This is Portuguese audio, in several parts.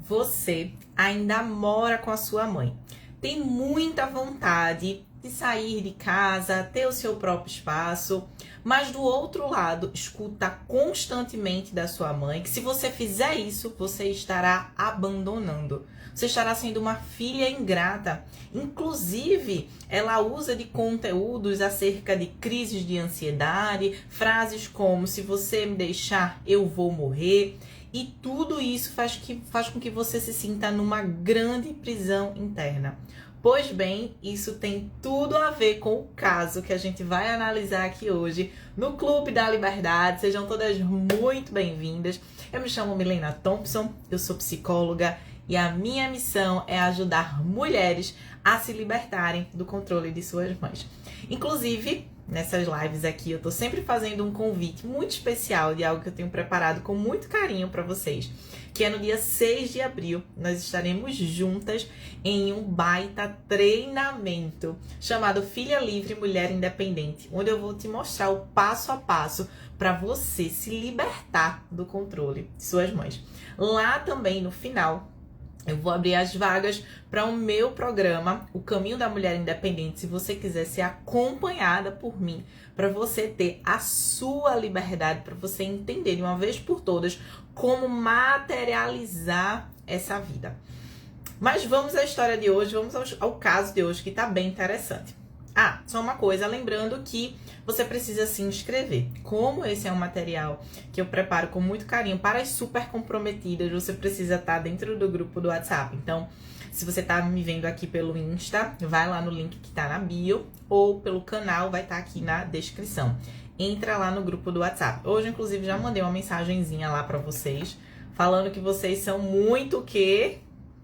você ainda mora com a sua mãe, tem muita vontade de sair de casa, ter o seu próprio espaço, mas do outro lado, escuta constantemente da sua mãe que se você fizer isso, você estará abandonando. Você estará sendo uma filha ingrata. Inclusive, ela usa de conteúdos acerca de crises de ansiedade, frases como: se você me deixar, eu vou morrer. E tudo isso faz com que você se sinta numa grande prisão interna. Pois bem, isso tem tudo a ver com o caso que a gente vai analisar aqui hoje no Clube da Liberdade. Sejam todas muito bem-vindas. Eu me chamo Milena Thompson, eu sou psicóloga e a minha missão é ajudar mulheres a se libertarem do controle de suas mães. Inclusive, nessas lives aqui, eu tô sempre fazendo um convite muito especial de algo que eu tenho preparado com muito carinho para vocês, que é no dia 6 de abril, nós estaremos juntas em um baita treinamento chamado Filha Livre, Mulher Independente, onde eu vou te mostrar o passo a passo para você se libertar do controle de suas mães. Lá também, no final, eu vou abrir as vagas para o meu programa, O Caminho da Mulher Independente, se você quiser ser acompanhada por mim, para você ter a sua liberdade, para você entender de uma vez por todas como materializar essa vida. Mas vamos à história de hoje, vamos ao caso de hoje, que está bem interessante. Ah, só uma coisa, lembrando que você precisa se inscrever. Como esse é um material que eu preparo com muito carinho para as super comprometidas, você precisa estar dentro do grupo do WhatsApp. Então, se você está me vendo aqui pelo Insta, vai lá no link que está na bio, ou pelo canal, vai estar aqui na descrição. Entra lá no grupo do WhatsApp. Hoje, inclusive, já mandei uma mensagenzinha lá para vocês, falando que vocês são muito o quê?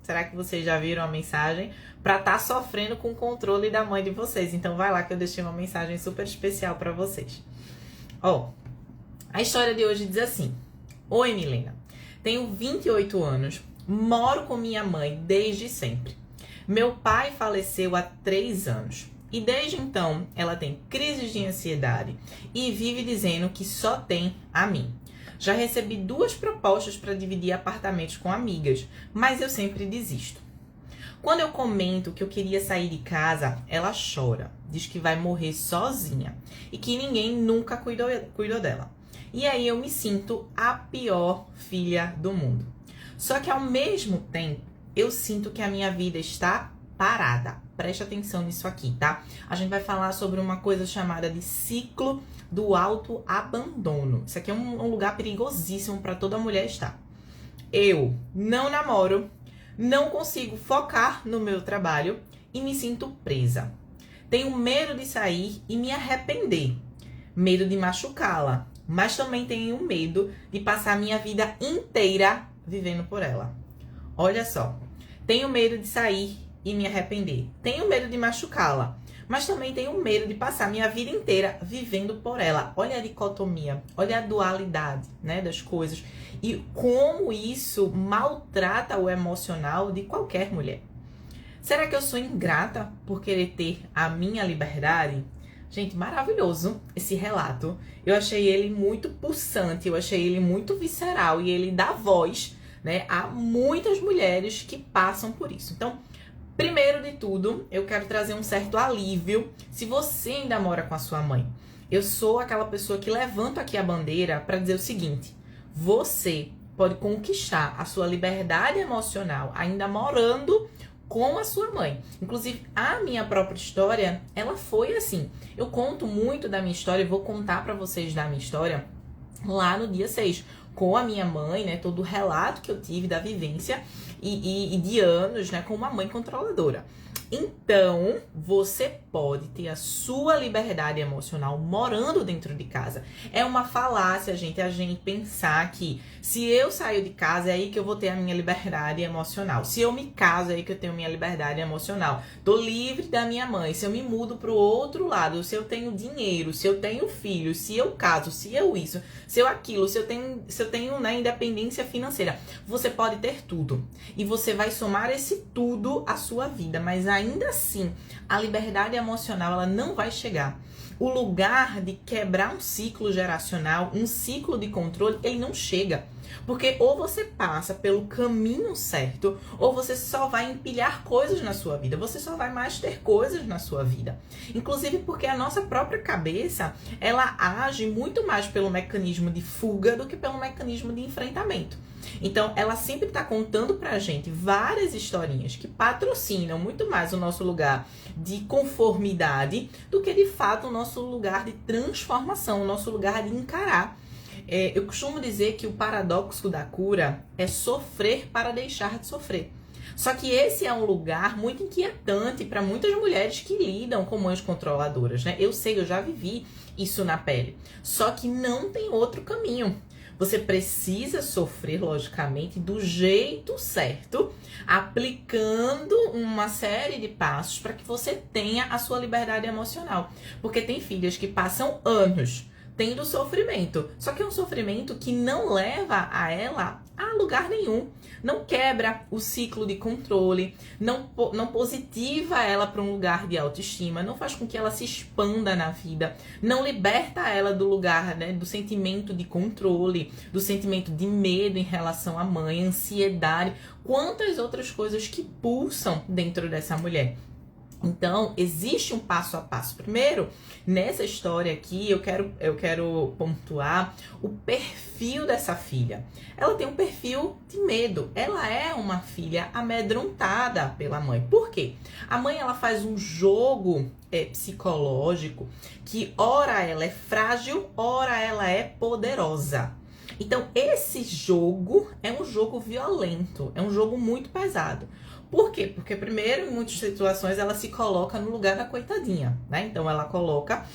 Será que vocês já viram a mensagem? Para estar sofrendo com o controle da mãe de vocês. Então vai lá que eu deixei uma mensagem super especial para vocês. A história de hoje diz assim: Oi, Milena. Tenho 28 anos, moro com minha mãe desde sempre. Meu pai faleceu há 3 anos. E desde então, ela tem crises de ansiedade e vive dizendo que só tem a mim. Já recebi 2 propostas para dividir apartamentos com amigas, mas eu sempre desisto. Quando eu comento que eu queria sair de casa, ela chora, diz que vai morrer sozinha e que ninguém nunca cuidou dela. E aí eu me sinto a pior filha do mundo. Só que ao mesmo tempo, eu sinto que a minha vida está parada. Preste atenção nisso aqui, tá? A gente vai falar sobre uma coisa chamada de ciclo do autoabandono. Isso aqui é um lugar perigosíssimo para toda mulher estar. Eu não namoro, não consigo focar no meu trabalho e me sinto presa. Tenho medo de sair e me arrepender. Medo de machucá-la, mas também tenho medo de passar minha vida inteira vivendo por ela. Olha só, tenho medo de sair e me arrepender. Tenho medo de machucá-la, mas também tenho medo de passar minha vida inteira vivendo por ela. Olha a dicotomia, olha a dualidade, né, das coisas. E como isso maltrata o emocional de qualquer mulher. Será que eu sou ingrata por querer ter a minha liberdade? Gente, maravilhoso esse relato. Eu achei ele muito pulsante, eu achei ele muito visceral e ele dá voz, né, a muitas mulheres que passam por isso. Então, primeiro de tudo, eu quero trazer um certo alívio se você ainda mora com a sua mãe. Eu sou aquela pessoa que levanta aqui a bandeira para dizer o seguinte: você pode conquistar a sua liberdade emocional ainda morando com a sua mãe. Inclusive, a minha própria história, ela foi assim. Eu conto muito da minha história, vou contar para vocês da minha história lá no dia 6, com a minha mãe, né, todo o relato que eu tive da vivência e de anos, né, com uma mãe controladora. Então, você pode ter a sua liberdade emocional morando dentro de casa. É uma falácia, gente, a gente pensar que se eu saio de casa é aí que eu vou ter a minha liberdade emocional. Se eu me caso é aí que eu tenho minha liberdade emocional. Tô livre da minha mãe. Se eu me mudo pro outro lado, se eu tenho dinheiro, se eu tenho filhos, se eu caso, se eu isso, se eu aquilo, se eu tenho, né, independência financeira. Você pode ter tudo. E você vai somar esse tudo à sua vida, mas ainda assim, a liberdade emocional ela não vai chegar. O lugar de quebrar um ciclo geracional, um ciclo de controle, ele não chega. Porque ou você passa pelo caminho certo, ou você só vai empilhar coisas na sua vida. Você só vai mais ter coisas na sua vida. Inclusive porque a nossa própria cabeça, ela age muito mais pelo mecanismo de fuga do que pelo mecanismo de enfrentamento. Então, ela sempre está contando pra gente várias historinhas que patrocinam muito mais o nosso lugar de conformidade do que, de fato, o nosso lugar de transformação, o nosso lugar de encarar. Eu costumo dizer que o paradoxo da cura é sofrer para deixar de sofrer. Só que esse é um lugar muito inquietante para muitas mulheres que lidam com mães controladoras, né? Eu sei, eu já vivi isso na pele. Só que não tem outro caminho. Você precisa sofrer, logicamente, do jeito certo, aplicando uma série de passos para que você tenha a sua liberdade emocional. Porque tem filhas que passam anos tendo sofrimento, só que é um sofrimento que não leva a ela a lugar nenhum, não quebra o ciclo de controle, não positiva ela para um lugar de autoestima, não faz com que ela se expanda na vida, não liberta ela do lugar, né, do sentimento de controle, do sentimento de medo em relação à mãe, ansiedade, quantas outras coisas que pulsam dentro dessa mulher. Então, existe um passo a passo. Primeiro, nessa história aqui, eu quero pontuar o perfil dessa filha. Ela tem um perfil de medo. Ela é uma filha amedrontada pela mãe. Por quê? A mãe, ela faz um jogo psicológico que ora ela é frágil, ora ela é poderosa. Então, esse jogo é um jogo violento, é um jogo muito pesado. Por quê? Porque, primeiro, em muitas situações, ela se coloca no lugar da coitadinha, né? Então, ela coloca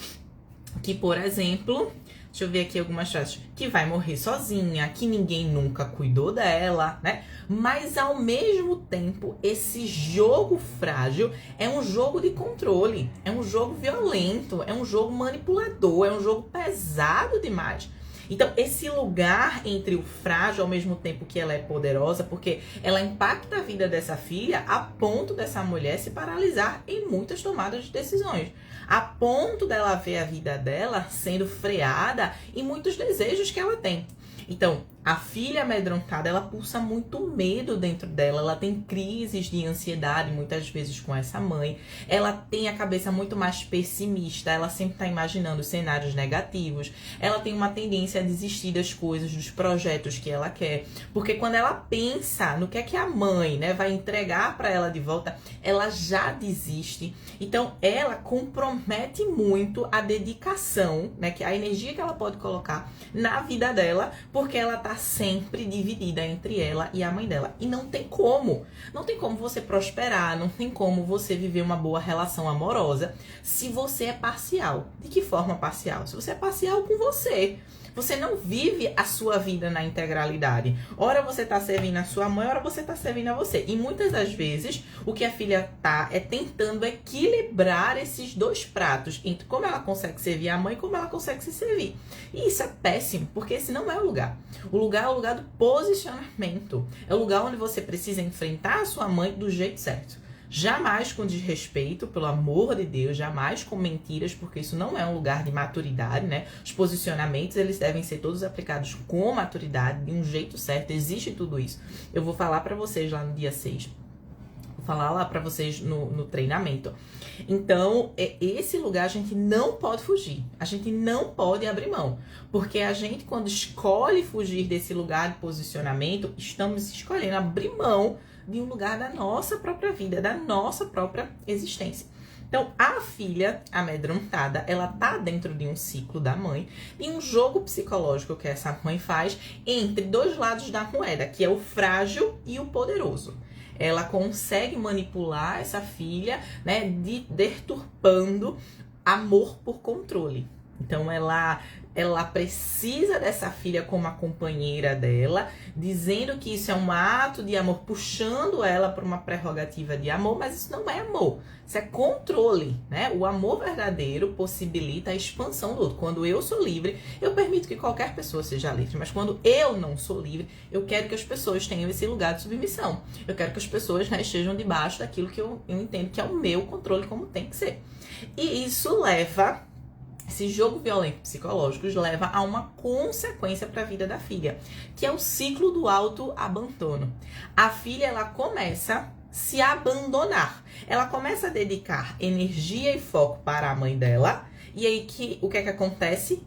que, por exemplo, deixa eu ver aqui algumas frases, que vai morrer sozinha, que ninguém nunca cuidou dela, né? Mas, ao mesmo tempo, esse jogo frágil é um jogo de controle, é um jogo violento, é um jogo manipulador, é um jogo pesado demais. Então, esse lugar entre o frágil ao mesmo tempo que ela é poderosa, porque ela impacta a vida dessa filha a ponto dessa mulher se paralisar em muitas tomadas de decisões. A ponto dela ver a vida dela sendo freada em muitos desejos que ela tem. Então, a filha amedrontada, ela pulsa muito medo dentro dela, ela tem crises de ansiedade muitas vezes com essa mãe, ela tem a cabeça muito mais pessimista, ela sempre está imaginando cenários negativos, ela tem uma tendência a desistir das coisas, dos projetos que ela quer, porque quando ela pensa no que é que a mãe, né, vai entregar para ela de volta, ela já desiste. Então, ela compromete muito a dedicação, né, que a energia que ela pode colocar na vida dela, porque ela tá sempre dividida entre ela e a mãe dela. E não tem como. Não tem como você prosperar, não tem como você viver uma boa relação amorosa se você é parcial. De que forma parcial? Se você é parcial com você. Você não vive a sua vida na integralidade. Ora você tá servindo a sua mãe, ora você tá servindo a você. E muitas das vezes, o que a filha tá é tentando equilibrar esses dois pratos, entre como ela consegue servir a mãe e como ela consegue se servir. E isso é péssimo, porque esse não é o lugar. O lugar é o lugar do posicionamento. É o lugar onde você precisa enfrentar a sua mãe do jeito certo. Jamais com desrespeito, pelo amor de Deus, jamais com mentiras, porque isso não é um lugar de maturidade, né? Os posicionamentos, eles devem ser todos aplicados com maturidade, de um jeito certo, existe tudo isso. Eu vou falar pra vocês lá no dia 6, vou falar lá pra vocês no treinamento. Então, esse lugar a gente não pode fugir, a gente não pode abrir mão, porque a gente, quando escolhe fugir desse lugar de posicionamento, estamos escolhendo abrir mão de um lugar da nossa própria vida, da nossa própria existência. Então, a filha amedrontada, ela tá dentro de um ciclo da mãe, e um jogo psicológico que essa mãe faz entre dois lados da moeda, que é o frágil e o poderoso. Ela consegue manipular essa filha, né, deturpando amor por controle. Então, ela precisa dessa filha como a companheira dela, dizendo que isso é um ato de amor, puxando ela para uma prerrogativa de amor, mas isso não é amor, isso é controle, né? O amor verdadeiro possibilita a expansão do outro. Quando eu sou livre, eu permito que qualquer pessoa seja livre, mas quando eu não sou livre, eu quero que as pessoas tenham esse lugar de submissão. Eu quero que as pessoas, né, estejam debaixo daquilo que eu entendo que é o meu controle, como tem que ser. E isso leva Esse jogo violento psicológico leva a uma consequência para a vida da filha, que é o ciclo do autoabandono. A filha, ela começa a se abandonar. Ela começa a dedicar energia e foco para a mãe dela. E aí, o que é que acontece?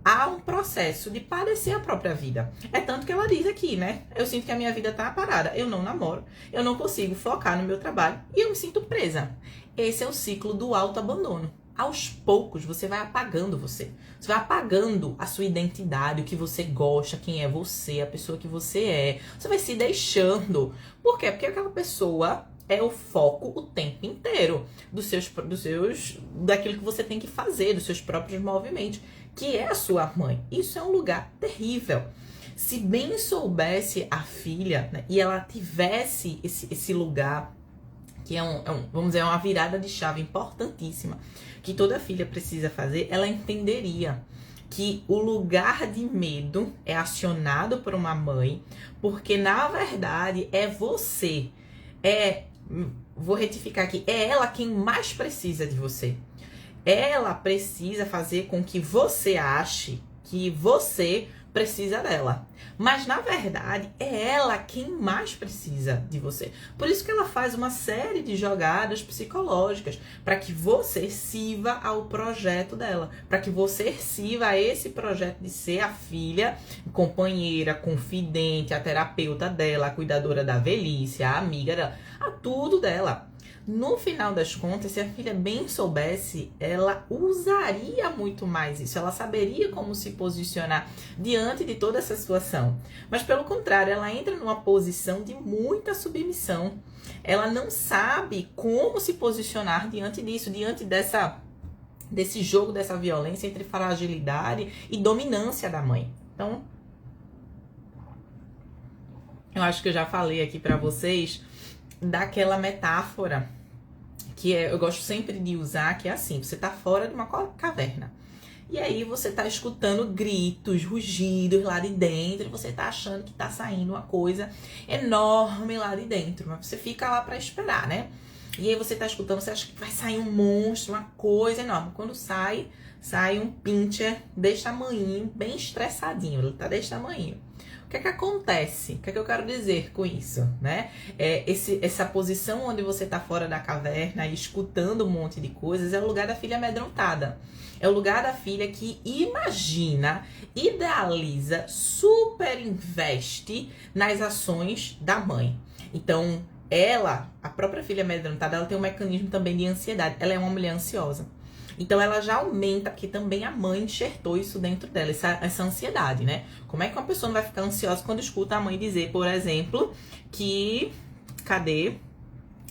Há um processo de padecer a própria vida. É tanto que ela diz aqui, né? Eu sinto que a minha vida tá parada. Eu não namoro, eu não consigo focar no meu trabalho e eu me sinto presa. Esse é o ciclo do autoabandono. Aos poucos, você vai apagando você. Você vai apagando a sua identidade, o que você gosta, quem é você, a pessoa que você é. Você vai se deixando. Por quê? Porque aquela pessoa é o foco o tempo inteiro daquilo que você tem que fazer, dos seus próprios movimentos, que é a sua mãe. Isso é um lugar terrível. Se bem soubesse a filha, né, e ela tivesse esse lugar, que vamos dizer, uma virada de chave importantíssima, que toda filha precisa fazer, ela entenderia que o lugar de medo é acionado por uma mãe, porque na verdade é você, vou retificar aqui, é ela quem mais precisa de você. Ela precisa fazer com que você ache que você precisa dela. Mas, na verdade, é ela quem mais precisa de você. Por isso que ela faz uma série de jogadas psicológicas para que você sirva ao projeto dela. Para que você sirva a esse projeto de ser a filha, companheira, confidente, a terapeuta dela, a cuidadora da velhice, a amiga dela, a tudo dela. No final das contas, se a filha bem soubesse, ela usaria muito mais isso. Ela saberia como se posicionar diante de toda essa situação. Mas, pelo contrário, ela entra numa posição de muita submissão. Ela não sabe como se posicionar diante disso, diante desse jogo, dessa violência entre fragilidade e dominância da mãe. Então, eu acho que eu já falei aqui pra vocês daquela metáfora que eu gosto sempre de usar, que é assim: você tá fora de uma caverna e aí você tá escutando gritos, rugidos lá de dentro, e você tá achando que tá saindo uma coisa enorme lá de dentro, mas você fica lá pra esperar, né? E aí você tá escutando, você acha que vai sair um monstro, uma coisa enorme. Quando sai um pincher desse tamanho, bem estressadinho, ele tá desse tamanho. O que é que acontece? O que é que eu quero dizer com isso, né? Essa posição onde você tá fora da caverna e escutando um monte de coisas é o lugar da filha amedrontada. É o lugar da filha que imagina, idealiza, super investe nas ações da mãe. Então, a própria filha amedrontada, ela tem um mecanismo também de ansiedade. Ela é uma mulher ansiosa. Então, ela já aumenta, porque também a mãe enxertou isso dentro dela, essa ansiedade, né? Como é que uma pessoa não vai ficar ansiosa quando escuta a mãe dizer, por exemplo, que...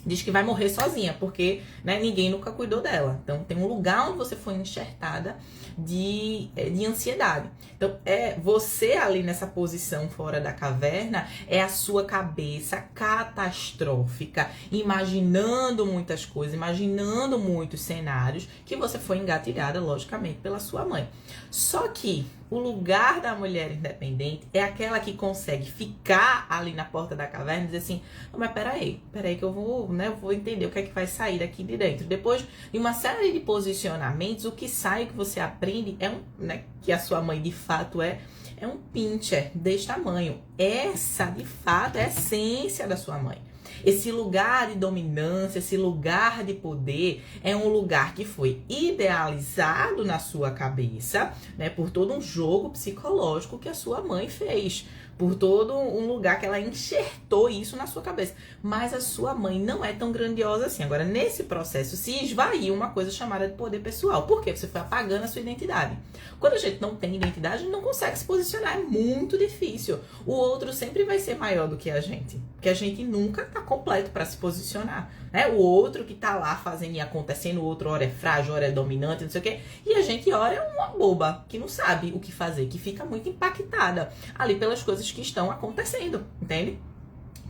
Diz que vai morrer sozinha, porque, né, ninguém nunca cuidou dela. Então, tem um lugar onde você foi enxertada de ansiedade. Então, você ali nessa posição fora da caverna, é a sua cabeça catastrófica, imaginando muitas coisas, imaginando muitos cenários, que você foi engatilhada, logicamente, pela sua mãe. Só que o lugar da mulher independente é aquela que consegue ficar ali na porta da caverna e dizer assim: não, mas peraí que eu vou, né, eu vou entender o que é que vai sair daqui de dentro. Depois de uma série de posicionamentos, o que sai, que você aprende né, que a sua mãe de fato é um pincher desse tamanho. Essa, de fato, é a essência da sua mãe. Esse lugar de dominância, esse lugar de poder é um lugar que foi idealizado na sua cabeça, né, por todo um jogo psicológico que a sua mãe fez, por todo um lugar que ela enxertou isso na sua cabeça. Mas a sua mãe não é tão grandiosa assim. Agora, nesse processo, se esvaiu uma coisa chamada de poder pessoal. Por quê? Você foi apagando a sua identidade. Quando a gente não tem identidade, a gente não consegue se posicionar. É muito difícil. O outro sempre vai ser maior do que a gente. Porque a gente nunca tá completo para se posicionar, né? O outro que tá lá fazendo e acontecendo, o outro hora é frágil, hora é dominante, não sei o quê. E a gente, hora, é uma boba que não sabe o que fazer, que fica muito impactada ali pelas coisas que estão acontecendo, entende?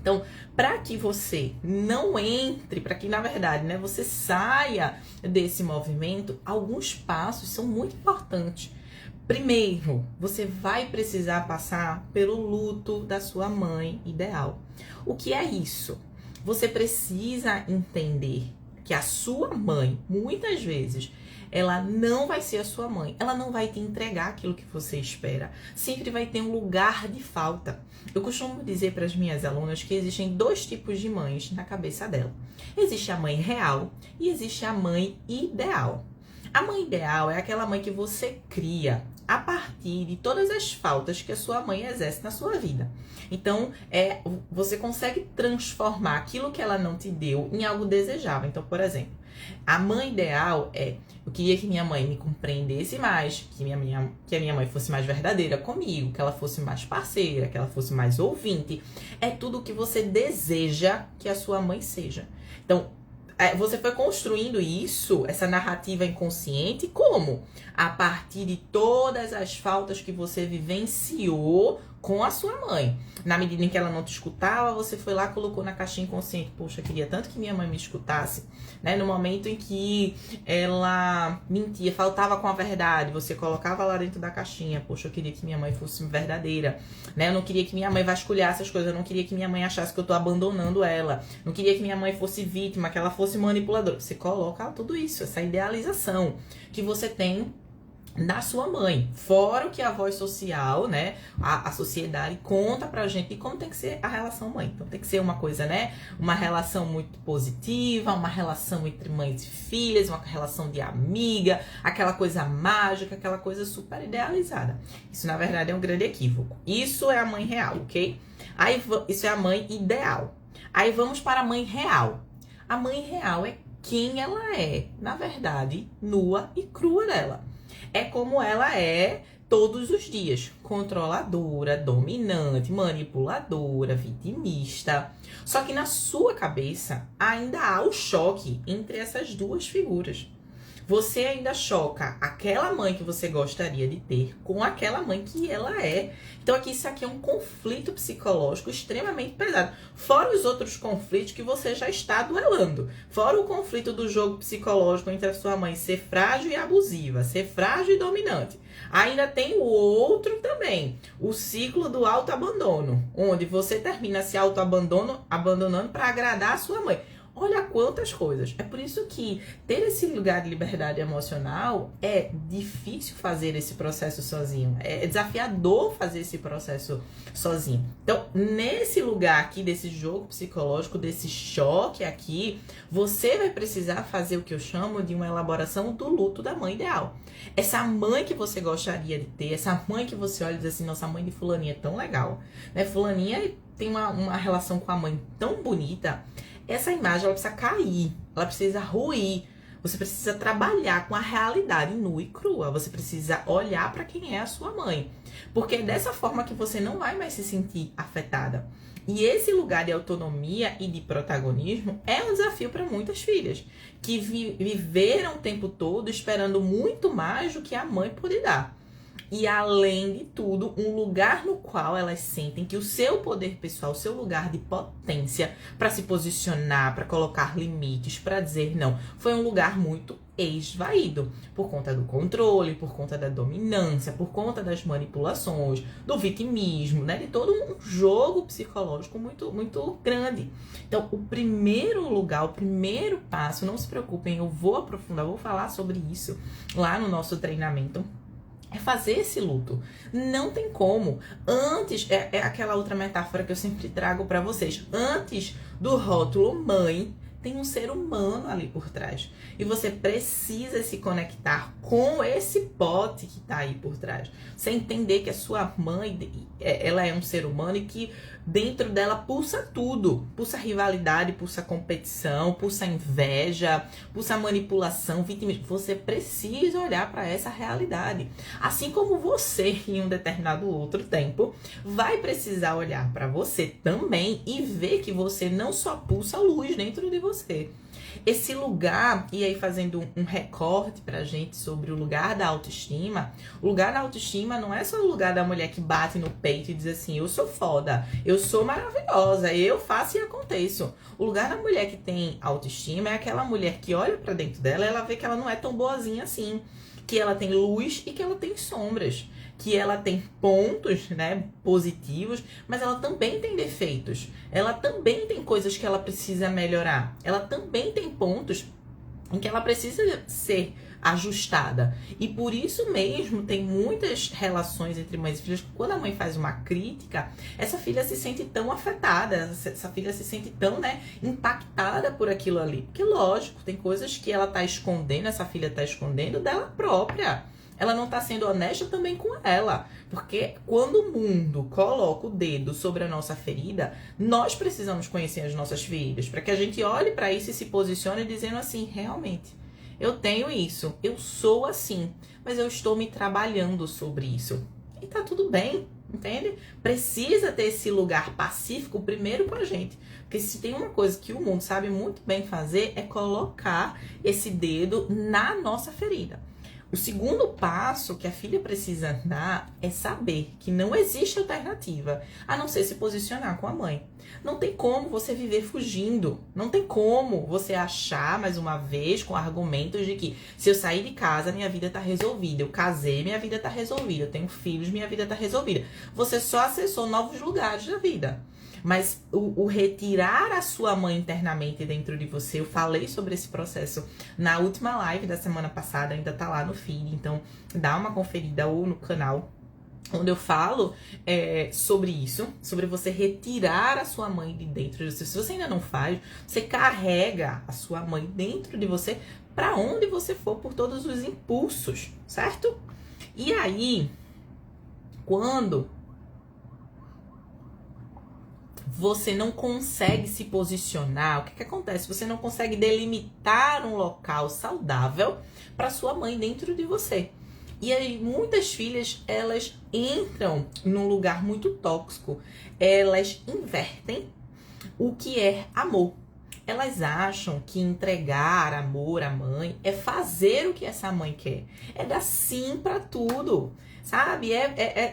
Então, para que você não entre, para que, na verdade, né, você saia desse movimento, alguns passos são muito importantes. Primeiro, você vai precisar passar pelo luto da sua mãe ideal. O que é isso? Você precisa entender que a sua mãe, muitas vezes, ela não vai ser a sua mãe. Ela não vai te entregar aquilo que você espera. Sempre vai ter um lugar de falta. Eu costumo dizer para as minhas alunas que existem 2 tipos de mães na cabeça dela. Existe a mãe real e existe a mãe ideal. A mãe ideal é aquela mãe que você cria a partir de todas as faltas que a sua mãe exerce na sua vida. Então, você consegue transformar aquilo que ela não te deu em algo desejável. Então, por exemplo, a mãe ideal eu queria que minha mãe me compreendesse mais, que a minha mãe fosse mais verdadeira comigo, que ela fosse mais parceira, que ela fosse mais ouvinte. É tudo o que você deseja que a sua mãe seja. Então, você foi construindo isso, essa narrativa inconsciente, como? A partir de todas as faltas que você vivenciou com a sua mãe. Na medida em que ela não te escutava, você foi lá e colocou na caixinha inconsciente. Poxa, eu queria tanto que minha mãe me escutasse. Né? No momento em que ela mentia, faltava com a verdade, você colocava lá dentro da caixinha. Poxa, eu queria que minha mãe fosse verdadeira. Né? Eu não queria que minha mãe vasculhasse as coisas. Eu não queria que minha mãe achasse que eu tô abandonando ela. Não queria que minha mãe fosse vítima, que ela fosse manipuladora. Você coloca tudo isso, essa idealização que você tem da sua mãe, fora o que a voz social, né, a sociedade conta pra gente de como tem que ser a relação mãe. Então tem que ser uma coisa, né, uma relação muito positiva, uma relação entre mães e filhas, uma relação de amiga, aquela coisa mágica, aquela coisa super idealizada. Isso na verdade é um grande equívoco. Isso é a mãe real, ok? Aí isso é a mãe ideal. Aí vamos para a mãe real. A mãe real é quem ela é, na verdade, nua e crua dela. É como ela é todos os dias. Controladora, dominante, manipuladora, vitimista. Só que na sua cabeça ainda há o choque entre essas 2 figuras. Você ainda choca aquela mãe que você gostaria de ter com aquela mãe que ela é. Então isso aqui é um conflito psicológico extremamente pesado. Fora os outros conflitos que você já está duelando. Fora o conflito do jogo psicológico entre a sua mãe ser frágil e abusiva, ser frágil e dominante. Ainda tem o outro também, o ciclo do autoabandono, onde você termina se abandonando para agradar a sua mãe. Olha quantas coisas. É por isso que ter esse lugar de liberdade emocional é difícil fazer esse processo sozinho. É desafiador fazer esse processo sozinho. Então, nesse lugar aqui, desse jogo psicológico, desse choque aqui, você vai precisar fazer o que eu chamo de uma elaboração do luto da mãe ideal. Essa mãe que você gostaria de ter, essa mãe que você olha e diz assim, nossa, a mãe de fulaninha é tão legal. Né? Fulaninha tem uma relação com a mãe tão bonita. Essa imagem, ela precisa cair, ela precisa ruir. Você precisa trabalhar com a realidade nua e crua. Você precisa olhar para quem é a sua mãe. Porque é dessa forma que você não vai mais se sentir afetada. E esse lugar de autonomia e de protagonismo é um desafio para muitas filhas. Que viveram o tempo todo esperando muito mais do que a mãe pode dar. E, além de tudo, um lugar no qual elas sentem que o seu poder pessoal, o seu lugar de potência para se posicionar, para colocar limites, para dizer não, foi um lugar muito esvaído. Por conta do controle, por conta da dominância, por conta das manipulações, do vitimismo, né? De todo um jogo psicológico muito, muito grande. Então, o primeiro lugar, o primeiro passo, não se preocupem, eu vou aprofundar, vou falar sobre isso lá no nosso treinamento. É fazer esse luto. Não tem como. Antes, é aquela outra metáfora que eu sempre trago para vocês. Antes do rótulo mãe, tem um ser humano ali por trás. E você precisa se conectar com esse pote que tá aí por trás. Você entender que a sua mãe, ela é um ser humano e que dentro dela pulsa tudo. Pulsa rivalidade, pulsa competição, pulsa inveja, pulsa manipulação, vitimismo. Você precisa olhar para essa realidade. Assim como você, em um determinado outro tempo, vai precisar olhar para você também e ver que você não só pulsa luz dentro de você. Esse lugar, e aí fazendo um recorte pra gente sobre o lugar da autoestima, o lugar da autoestima não é só o lugar da mulher que bate no peito e diz assim, eu sou foda, eu sou maravilhosa, eu faço e aconteço. O lugar da mulher que tem autoestima é aquela mulher que olha pra dentro dela e ela vê que ela não é tão boazinha assim, que ela tem luz e que ela tem sombras, que ela tem pontos, né, positivos, mas ela também tem defeitos. Ela também tem coisas que ela precisa melhorar. Ela também tem pontos em que ela precisa ser ajustada. E por isso mesmo tem muitas relações entre mães e filhas que quando a mãe faz uma crítica, essa filha se sente tão afetada, essa filha se sente tão, impactada por aquilo ali. Porque lógico, tem coisas que ela tá escondendo, essa filha tá escondendo dela própria. Ela não tá sendo honesta também com ela. Porque quando o mundo coloca o dedo sobre a nossa ferida, nós precisamos conhecer as nossas feridas, para que a gente olhe para isso e se posicione dizendo assim, realmente, eu tenho isso, eu sou assim, mas eu estou me trabalhando sobre isso. E tá tudo bem, entende? Precisa ter esse lugar pacífico primeiro com a gente. Porque se tem uma coisa que o mundo sabe muito bem fazer, é colocar esse dedo na nossa ferida. O segundo passo que a filha precisa dar é saber que não existe alternativa a não ser se posicionar com a mãe. Não tem como você viver fugindo. Não tem como você achar, mais uma vez, com argumentos de que se eu sair de casa, minha vida tá resolvida. Eu casei, minha vida tá resolvida. Eu tenho filhos, minha vida tá resolvida. Você só acessou novos lugares da vida. Mas o retirar a sua mãe internamente dentro de você, eu falei sobre esse processo na última live da semana passada, ainda tá lá no feed, então dá uma conferida ou no canal, onde eu falo sobre isso, sobre você retirar a sua mãe de dentro de você. Se você ainda não faz, você carrega a sua mãe dentro de você para onde você for por todos os impulsos, certo? E aí, quando você não consegue se posicionar, o que acontece? Você não consegue delimitar um local saudável para sua mãe dentro de você. E aí muitas filhas, elas entram num lugar muito tóxico. Elas invertem o que é amor. Elas acham que entregar amor à mãe é fazer o que essa mãe quer. É dar sim para tudo. Sabe?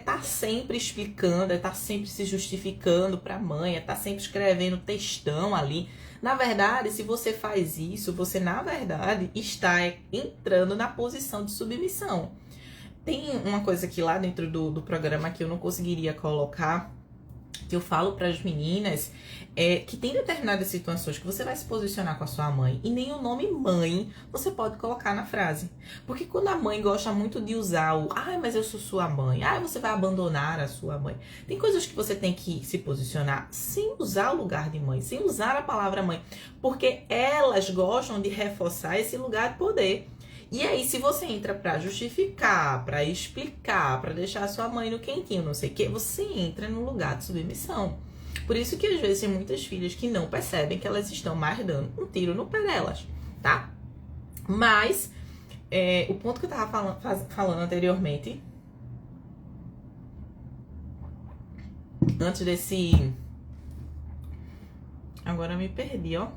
Tá sempre explicando, tá sempre se justificando pra mãe, tá sempre escrevendo textão ali. Na verdade, se você faz isso, você, na verdade, está entrando na posição de submissão. Tem uma coisa aqui lá dentro do programa que eu não conseguiria colocar, que eu falo para as meninas, que tem determinadas situações que você vai se posicionar com a sua mãe e nem o nome mãe você pode colocar na frase. Porque quando a mãe gosta muito de usar o ai, mas eu sou sua mãe, ai, você vai abandonar a sua mãe. Tem coisas que você tem que se posicionar sem usar o lugar de mãe, sem usar a palavra mãe, porque elas gostam de reforçar esse lugar de poder. E aí, se você entra pra justificar, pra explicar, pra deixar a sua mãe no quentinho, não sei o que, você entra no lugar de submissão. Por isso que às vezes tem muitas filhas que não percebem que elas estão mais dando um tiro no pé delas, tá? Mas, o ponto que eu tava falando anteriormente, antes desse... Agora eu me perdi, ó.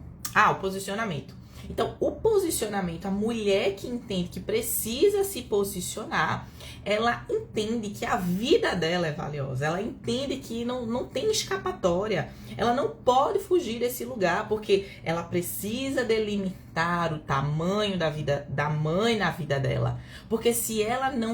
O posicionamento. Então, o posicionamento, a mulher que entende que precisa se posicionar, ela entende que a vida dela é valiosa, ela entende que não tem escapatória, ela não pode fugir desse lugar, porque ela precisa delimitar o tamanho da vida da mãe na vida dela. Porque se ela não